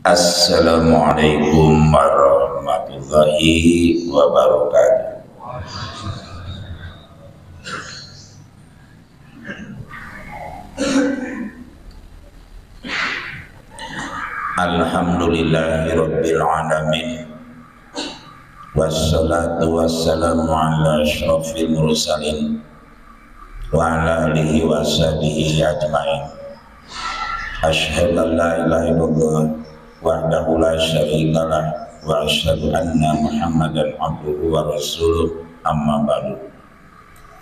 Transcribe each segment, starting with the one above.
Assalamualaikum warahmatullahi wabarakatuh. Alhamdulillahirabbil alamin. Wassalatu wassalamu ala asyrafil mursalin wa ala alihi wa sahbihi ajmain. Asyhadu an la ilaha illallah wahdahu la syarikalah wa asyhadu anna Muhammadan abduhu wa rasuluh, amma ba'du.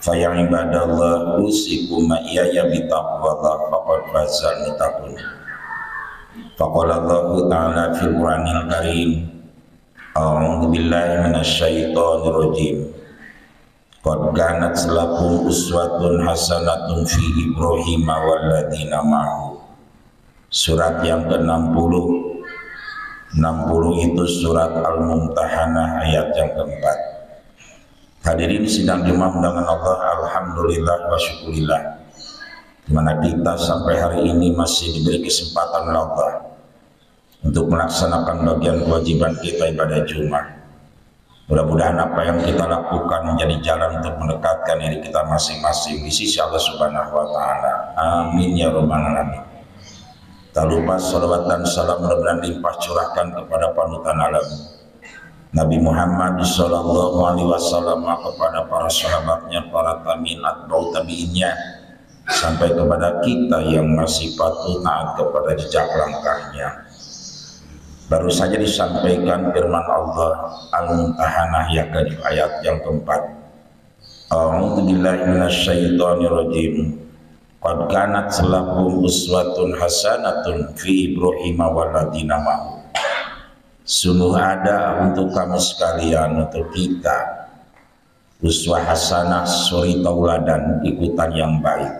Fa ya ibadallah, usikum ma iyaya bi taqwallah faqad fazal muttaqun. Faqala Allah ta'ala fil Qur'anil Karim, a'udzu billahi minasyaitonir rajim. Qad kanat lakum uswatun hasanatun fi Ibrahim walladzina ma'ahu. Surat yang ke-60 itu surat Al-Mumtahanah ayat yang keempat. Hadirin sidang Jumat dengan Allah, alhamdulillah wa syukurillah, dimana kita sampai hari ini masih diberi kesempatan oleh Allah untuk melaksanakan bagian kewajiban kita ibadah Jumat. Mudah-mudahan apa yang kita lakukan menjadi jalan untuk mendekatkan diri kita masing-masing di sisi Allah Subhanahu wa Ta'ala. Amin ya rabbal alamin. Tak lupa salawat dan salam mudah-mudahan limpah curahkan kepada panutan alam Nabi Muhammad sallallahu alaihi wasallam, kepada para sahabatnya, para tabi'in, atba'ut tabi'innya, sampai kepada kita yang masih patuh taat kepada jejak langkahnya. Baru saja disampaikan firman Allah Al-Mumtahanah ayat yang keempat. A'udzu billahi minasyaitonir rajim. Qad kanat lakum uswatun hasanatun fi Ibrahim walladzina ma'ahu. Sungguh ada untuk kamu sekalian, untuk kita, uswah hasanah, suri tauladan, ikutan yang baik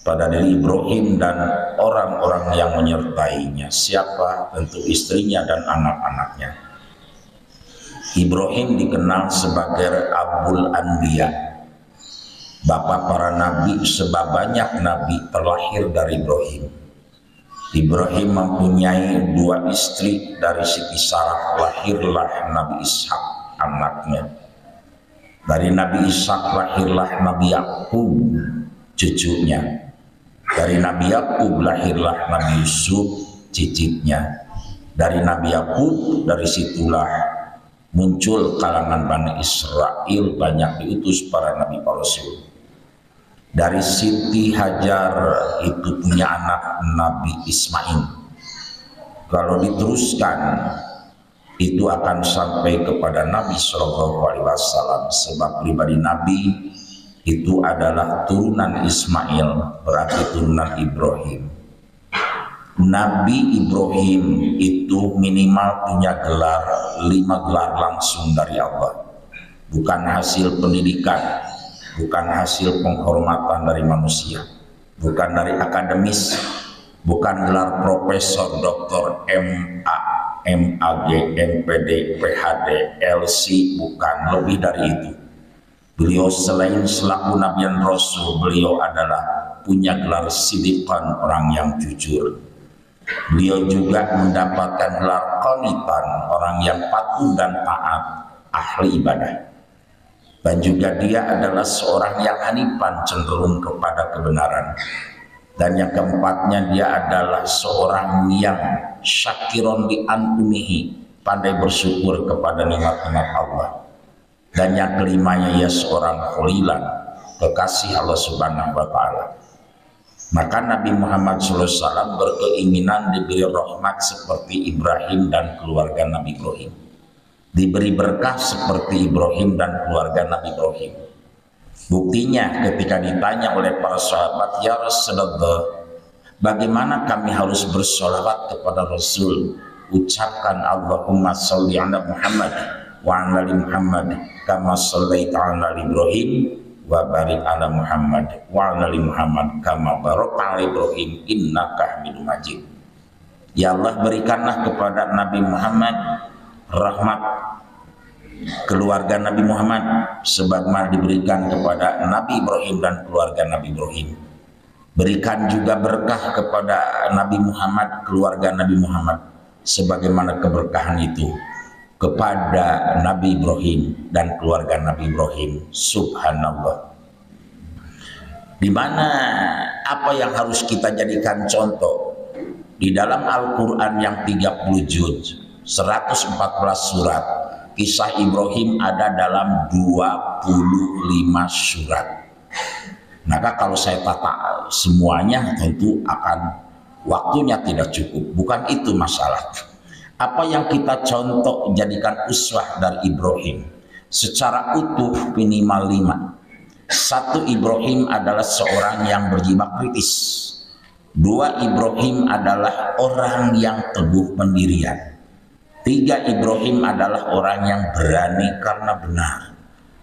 pada diri Ibrahim dan orang-orang yang menyertainya. Siapa? Tentu istrinya dan anak-anaknya. Ibrahim dikenal sebagai Abul Anbiya, bapak para nabi, sebab banyak nabi terlahir dari Ibrahim. Ibrahim mempunyai dua istri. Dari Siti Sarah lahirlah Nabi Ishak, anaknya. Dari Nabi Ishak lahirlah Nabi Yakub, cucunya. Dari Nabi Yakub lahirlah Nabi Yusuf, cicitnya. Dari Nabi Yakub, dari situlah muncul kalangan Bani Israel, banyak diutus para nabi, para rasul. Dari Siti Hajar itu punya anak Nabi Ismail. Kalau diteruskan itu akan sampai kepada Nabi Shallallahu Alaihi Wasallam, sebab pribadi Nabi itu adalah turunan Ismail, berarti turunan Ibrahim. Nabi Ibrahim itu minimal punya gelar 5 gelar langsung dari Allah, bukan hasil pendidikan, bukan hasil penghormatan dari manusia, bukan dari akademis, bukan gelar profesor, doktor, MA, MAG, MPD, PhD, LC, bukan, lebih dari itu. Beliau selain selaku Nabi dan Rasul, beliau adalah punya gelar sidiqan, orang yang jujur. Beliau juga mendapatkan gelar qanitan, orang yang patuh dan taat, ahli ibadah. Dan juga dia adalah seorang yang hanifan, cenderung kepada kebenaran. Dan yang keempatnya, dia adalah seorang yang syakiron li an'umihi, pandai bersyukur kepada nikmat-nikmat Allah. Dan yang kelimanya, ia seorang khalilan, kekasih Allah Subhanahu wa Ta'ala. Maka Nabi Muhammad SAW berkeinginan diberi rahmat seperti Ibrahim dan keluarga Nabi Ibrahim, diberi berkah seperti Ibrahim dan keluarga Nabi Ibrahim. Buktinya ketika ditanya oleh para sahabat, ya Rasulullah, bagaimana kami harus bersolawat kepada Rasul? Ucapkan Allahumma sholli ala Muhammad wa ala ali Muhammad kama shallaita ala Ibrahim wa barik ala Muhammad wa ala ali Muhammad kama barakta ala Ibrahim innaka Hamidum Majid. Ya Allah, berikanlah kepada Nabi Muhammad rahmat, keluarga Nabi Muhammad sebagaimana diberikan kepada Nabi Ibrahim dan keluarga Nabi Ibrahim. Berikan juga berkah kepada Nabi Muhammad, keluarga Nabi Muhammad, sebagaimana keberkahan itu kepada Nabi Ibrahim dan keluarga Nabi Ibrahim. Subhanallah. Di mana apa yang harus kita jadikan contoh di dalam Al-Quran yang 30 juz, 114 surat, kisah Ibrahim ada dalam 25 surat. Maka kalau saya tata semuanya tentu akan waktunya tidak cukup. Bukan itu masalah. Apa yang kita contoh jadikan uswah dari Ibrahim secara utuh minimal 5. 1, Ibrahim adalah seorang yang berjiwa kritis. 2, Ibrahim adalah orang yang teguh pendirian. 3, Ibrahim adalah orang yang berani karena benar.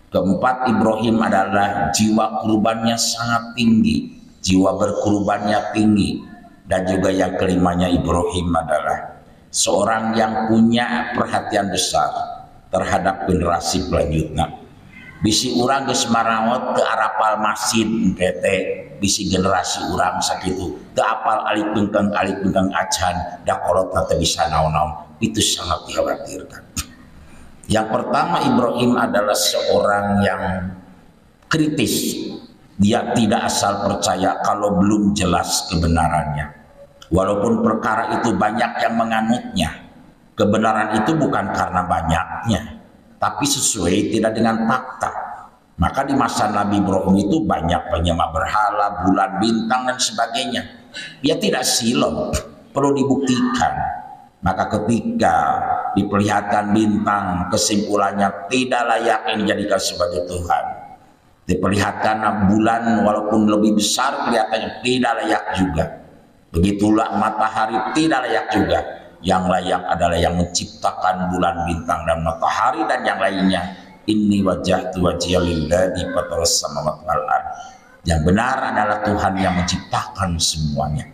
4, Ibrahim adalah jiwa kurbannya sangat tinggi, jiwa berkurbannya tinggi. Dan juga yang kelimanya, Ibrahim adalah seorang yang punya perhatian besar terhadap generasi selanjutnya. Bisi urang geus marawat ke arapal masjid PT, bisi generasi urang sakitu teu apal alik bengkeng acan da kolot teu bisa naon-naon. Itu sangat dikhawatirkan. Yang pertama, Ibrahim adalah seorang yang kritis. Dia tidak asal percaya kalau belum jelas kebenarannya. Walaupun perkara itu banyak yang menganutnya, kebenaran itu bukan karena banyaknya, tapi sesuai tidak dengan fakta. Maka di masa Nabi Ibrahim itu banyak penyembah berhala, bulan, bintang dan sebagainya. Dia tidak silap, perlu dibuktikan. Maka ketika diperlihatkan bintang, kesimpulannya tidak layak yang dijadikan sebagai Tuhan. Diperlihatkan bulan walaupun lebih besar kelihatannya tidak layak juga. Begitulah matahari tidak layak juga. Yang layak adalah yang menciptakan bulan, bintang dan matahari dan yang lainnya. Inni wajjahtu wajhiya lillazi fataras samawati wal ardh. Yang benar adalah Tuhan yang menciptakan semuanya.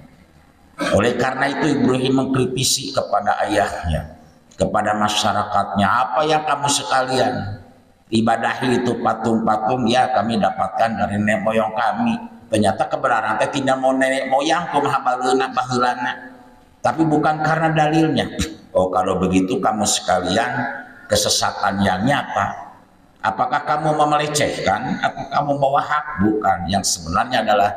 Oleh karena itu Ibrahim mengkritisi kepada ayahnya, kepada masyarakatnya, apa yang kamu sekalian ibadahi itu patung-patung, ya kami dapatkan dari nenek moyang kami. Ternyata kebenaran teh tidak mau nenek moyang kumaha baheulana, tapi bukan karena dalilnya. Oh, kalau begitu kamu sekalian kesesatan yang nyata. Apakah kamu melecehkan atau kamu mewahak? Bukan. Yang sebenarnya adalah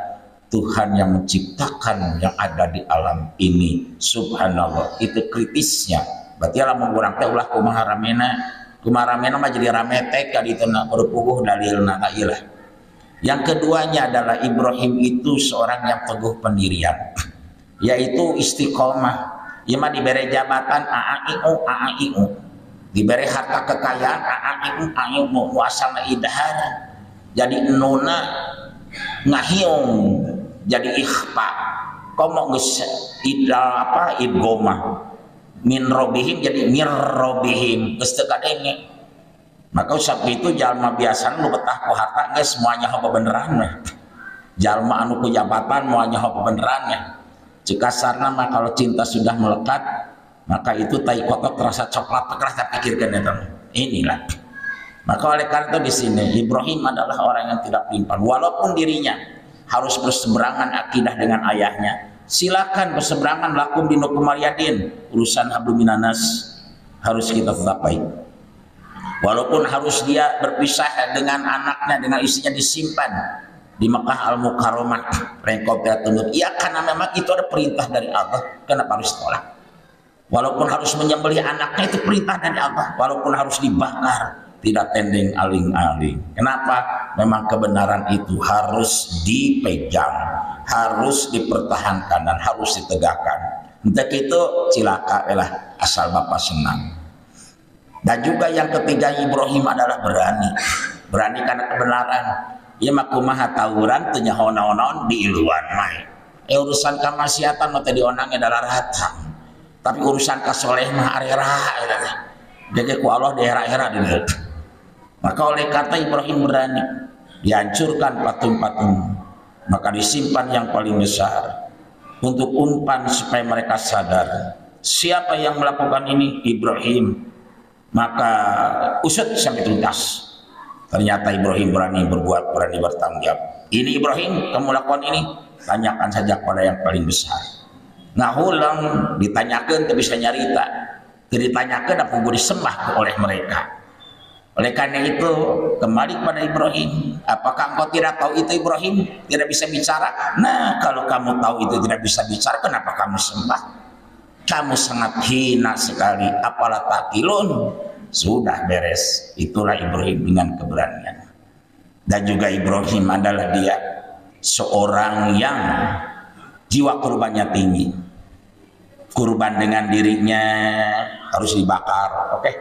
Tuhan yang menciptakan yang ada di alam ini. Subhanallah. Itu kritisnya. Berarti lamun urang teh ulah kumaha ramena mah jadi rame teh ka ditu na berupuh dalilna ta ilah. Yang keduanya adalah Ibrahim itu seorang yang teguh pendirian, yaitu istiqomah. Ia mah diberi jabatan AAIU, diberi harta kekayaan AAIU muasalna idhar, jadi nuna ngahiung, jadi ikhfa, komo geus idgoma min robihim jadi mir robihim geus teu kadenge. Maka usap itu jalma biasa nu betah ku harta geus semuanya hapa beneran mah. Jalma anu ku jabatan moanya hapa beneran ya. Cikasarna mah kalau cinta sudah melekat, maka itu tai kotok terasa coklat terasa pikirkan itu. Inilah. Maka oleh karena itu di sini Ibrahim adalah orang yang tidak pelin-pelan, walaupun dirinya harus berseberangan akidah dengan ayahnya. Silakan berseberangan lakum dinukum waliyadin, urusan hablum minanas harus kita tetap baik. Walaupun harus dia berpisah dengan anaknya, dengan istrinya disimpan di Mekah Al-Mukarramah, rengkop dia tunduk. Iya, karena memang itu ada perintah dari Allah. Kenapa harus tolak? Walaupun harus menyembelih anaknya, itu perintah dari Allah. Walaupun harus dibakar, tidak tendeng aling-aling. Kenapa? Memang kebenaran itu harus dipegang, harus dipertahankan dan harus ditegakkan. Untuk itu cilaka lah asal bapak senang. Dan juga yang ketiga Ibrahim adalah berani karena kebenaran. Ia makumaha tawuran teu nyaho naon-naon di iluan mah. Urusan kamaksiatan mah teh dionangnya adalah rata. Tapi urusan kasoleh mah arera eta. Jadi ku Allah daerah-daerah di dieu. Maka oleh kata Ibrahim berani, dihancurkan patung-patung, maka disimpan yang paling besar untuk umpan supaya mereka sadar siapa yang melakukan ini, Ibrahim. Maka usut sampai tuntas. Ternyata Ibrahim berani berbuat, berani bertanggung jawab. Ini Ibrahim, kamu lakukan ini, tanyakan saja pada yang paling besar. ngahulang ditanyakan tapi bisa nyarita, ditanyakan apa gue disembah oleh mereka. Oleh karena itu kembali kepada Ibrahim, apakah engkau tidak tahu itu Ibrahim tidak bisa bicara? Nah kalau kamu tahu itu tidak bisa bicara, kenapa kamu sembah? Kamu sangat hina sekali, apalah takilun. Sudah beres. Itulah Ibrahim dengan keberanian. Dan juga Ibrahim adalah dia seorang yang jiwa kurbannya tinggi. Kurban dengan dirinya harus dibakar, oke?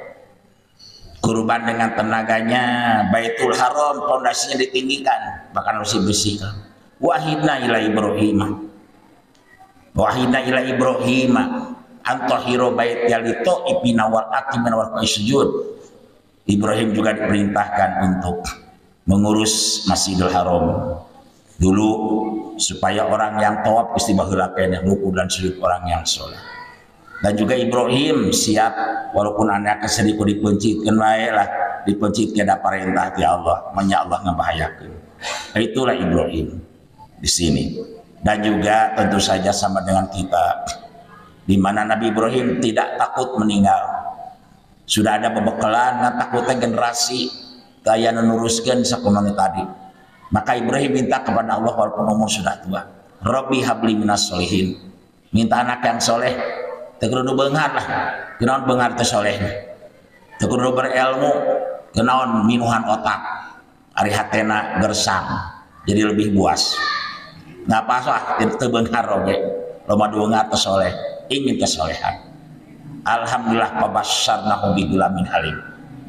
Kurban dengan tenaganya, Baitul Haram pondasinya ditinggikan, bahkan harus dibersihkan. Wahidna ila Ibrahim, wahidna ila Ibrahim, antahiro bait yalito ipina wal aqim wal sujud. Ibrahim juga diperintahkan untuk mengurus Masjidil Haram dulu supaya orang yang tawaf mesti baheulakeun ruku dan sujud orang yang soleh. Dan juga Ibrahim siap walaupun anaknya sedih dipencitkan wae lah, dipencitkan ada perintah ti Allah, manya Allah ngebahayakeun. Itulah Ibrahim di sini. Dan juga tentu saja sama dengan kita, di mana Nabi Ibrahim tidak takut meninggal. Sudah ada pembekalan, nggak takutnya generasi kaya menuruskan sakumaneh tadi. Maka Ibrahim minta kepada Allah walaupun umur sudah tua, Rabbi habli minas solihin, minta anak yang soleh. Tekudu beunghar lah, kenaon beunghar teh soleh. Tekudu berilmu, kenaon minuhan otak. Ari hatena gersang, jadi lebih buas. Ngapa sah teu beunghar oge, loba beunghar teh soleh, ingin kesolehan. Alhamdulillah pabasyarnahu bi gulamin halim.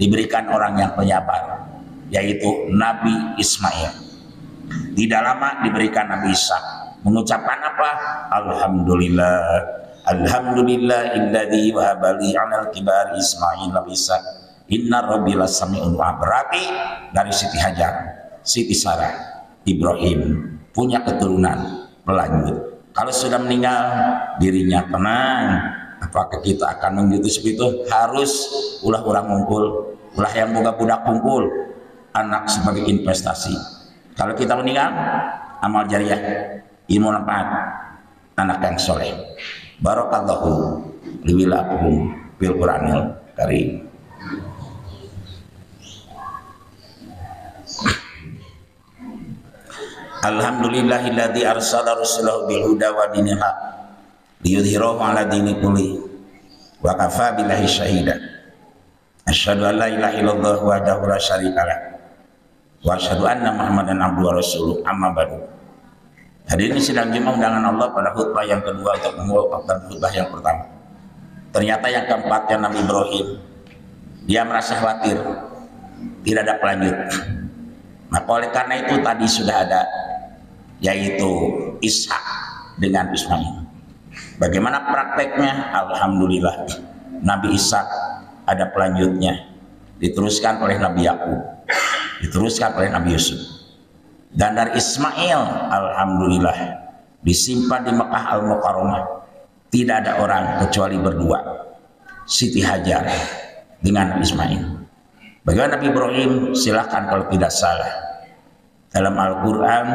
Diberikan orang yang penyabar, yaitu Nabi Ismail. Tidak lama diberikan Nabi Ishak. Mengucapkan apa? Alhamdulillah. Alhamdulillahilladzi wahabali 'alal kibar Ismail wa Ishaq. Inna rabbi lasami'un du'a. Berarti dari Siti Hajar, Siti Sarah, Ibrahim punya keturunan berlanjut. Kalau sudah meninggal dirinya tenang. Apakah kita akan mengikuti seperti itu? Harus ulah orang ngumpul, ulah yang boga budak kumpul, anak sebagai investasi. Kalau kita meninggal, amal jariah, ilmu manfaat, anak yang soleh. Barakallahu liwalakum fil Qur'anil Karim. Alhamdulillahilladzi arsala rasulahu bil huda wa dinil haq liyudhhirahu 'ala dini kulli wa kafa billahi syahida. Asyhadu an la ilaha illallah wahdahu la syarikalah wa asyhadu anna Muhammadan abduhu wa rasuluh. Amma ba'du. Hadirin sidang Jumat undangan Allah pada khutbah yang kedua untuk mengungkapkan khutbah yang pertama. Ternyata yang keempatnya Nabi Ibrahim, dia merasa khawatir tidak ada pelanjut. Maka oleh karena itu tadi sudah ada, yaitu Ishak dengan Ismail. Bagaimana prakteknya? Alhamdulillah Nabi Ishak ada pelanjutnya, diteruskan oleh Nabi Yakub, diteruskan oleh Nabi Yusuf. Dan dari Ismail, alhamdulillah disimpan di Mekah Al-Mukarramah. Tidak ada orang kecuali berdua, Siti Hajar dengan Ismail. Bagaimana Nabi Ibrahim? Silahkan kalau tidak salah. Dalam Al-Quran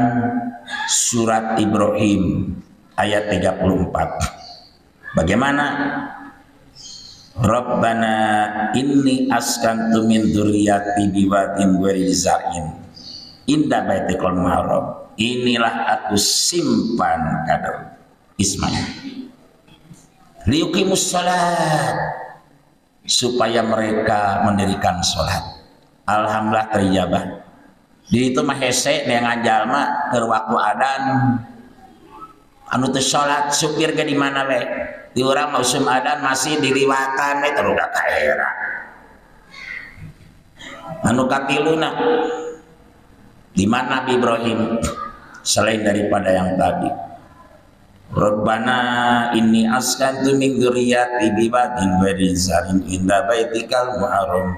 surat Ibrahim ayat 34. Bagaimana? Rabbana inni askantu min dzurriyyati biwadin ghairi zar'in inda baitikal muharram. Inilah aku simpan kader Ismail liyuqimus shalat, supaya mereka mendirikan sholat. Alhamdulillah terijabah. Di itu mah hese yang ngajalma keur waktu adan anu teu sholat supir ge di mana we? Di urang musim adan masih diliwatan we terus ka era. Anu katiluna di mana Nabi Ibrahim selain daripada yang tadi, Rabbana inni askantu min dzurriyyati biwadin ghairi zar'in inda baitikal muharram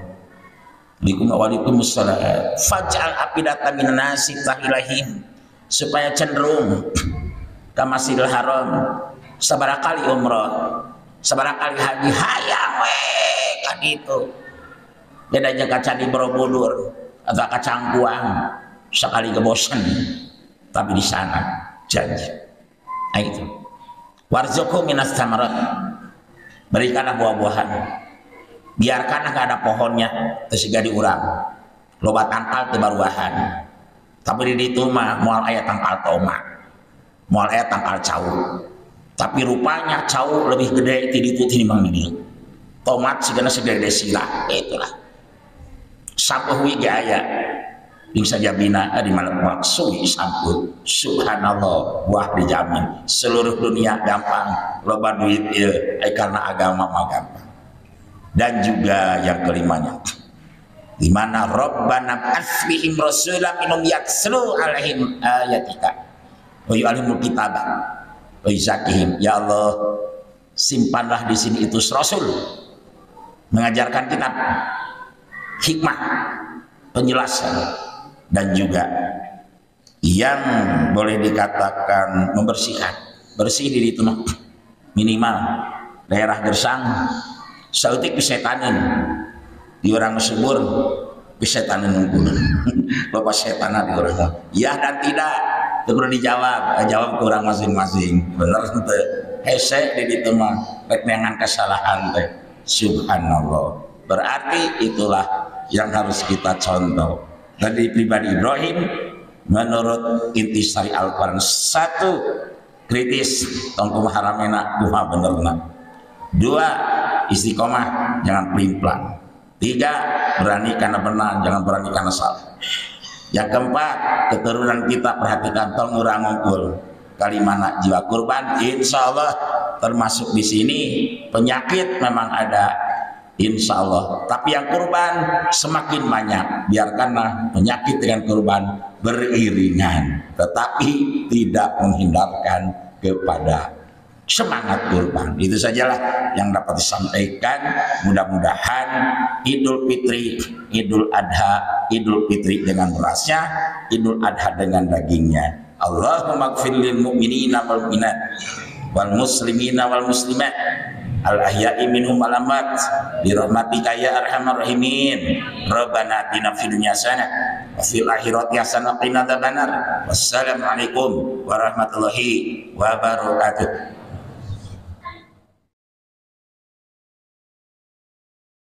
likum walikumus salat faj'al afidatan minan nasi tahilahim, supaya cenderung ke Masjidil Haram. Sabaraha kali umrah, sabaraha kali haji, hayang we ka ditu. Beda jeung ka Candi Borobudur atau ka Cangkuang sekali kebosan, tapi di sana janji. Nah itu Warzuqhu minas thamarat, berikanlah buah-buahan, biarkanlah gak ada pohonnya tersiga diurang loba tangkal teu baruahan, tapi di ditu mah moal aya tangkal tomat, moal aya tangkal cau, tapi rupanya cau lebih gede ti ditu tinimbang di dieu, tomat sigana segede sila, itulah sampeuh ge aya ing sajabina di mana maksud sampeuh. Subhanallah, buah dijamin seluruh dunia gampang, loba duit ieu karena agama mah gampang. Dan juga yang kelimanya, di mana Rabbana asbihim rasulan minhum yatslu alaihim ayatika wa yu'allimul kitaba wa yuzakihim. Ya Allah, simpanlah di sini itu rasul mengajarkan kitab, hikmah, penjelasan, dan juga yang boleh dikatakan membersihkan, bersih diri itu minimal daerah gersang sautik pisetanin di orang subur, pisetanin nunggunan bapak setanan di orang ya dan tidak itu perlu dijawab, jawab ke orang masing-masing bener teh hese di ditu mah rek neangan kesalahan teh. Subhanallah, berarti itulah yang harus kita contoh dari pribadi Ibrahim. Menurut intisari Al-Quran, satu, kritis tongkum haramena kumaha benerna, dua, istiqomah jangan pelin-pelan, tiga, berani karena benar jangan berani karena salah, yang keempat, keturunan kita perhatikan tong urang ngumpul kalimana jiwa kurban, insya Allah termasuk di sini. Penyakit memang ada, insya Allah, tapi yang kurban semakin banyak, biarkanlah penyakit dengan kurban beriringan, tetapi tidak menghindarkan kepada semangat kurban. Itu sajalah yang dapat disampaikan. Mudah-mudahan Idul Fitri, Idul Adha, Idul Fitri dengan berasnya, Idul Adha dengan dagingnya. Allahumma gfir lil mu'minina wal mu'minat wal muslimina wal muslimat al ahya'i minhum wal amwat bi rahmatika ya arhamar rahimin. Rabbana atina fid dunya hasanah wa fil akhirati hasanah wa qina adzabannar. Wassalamu alaikum warahmatullahi wabarakatuh.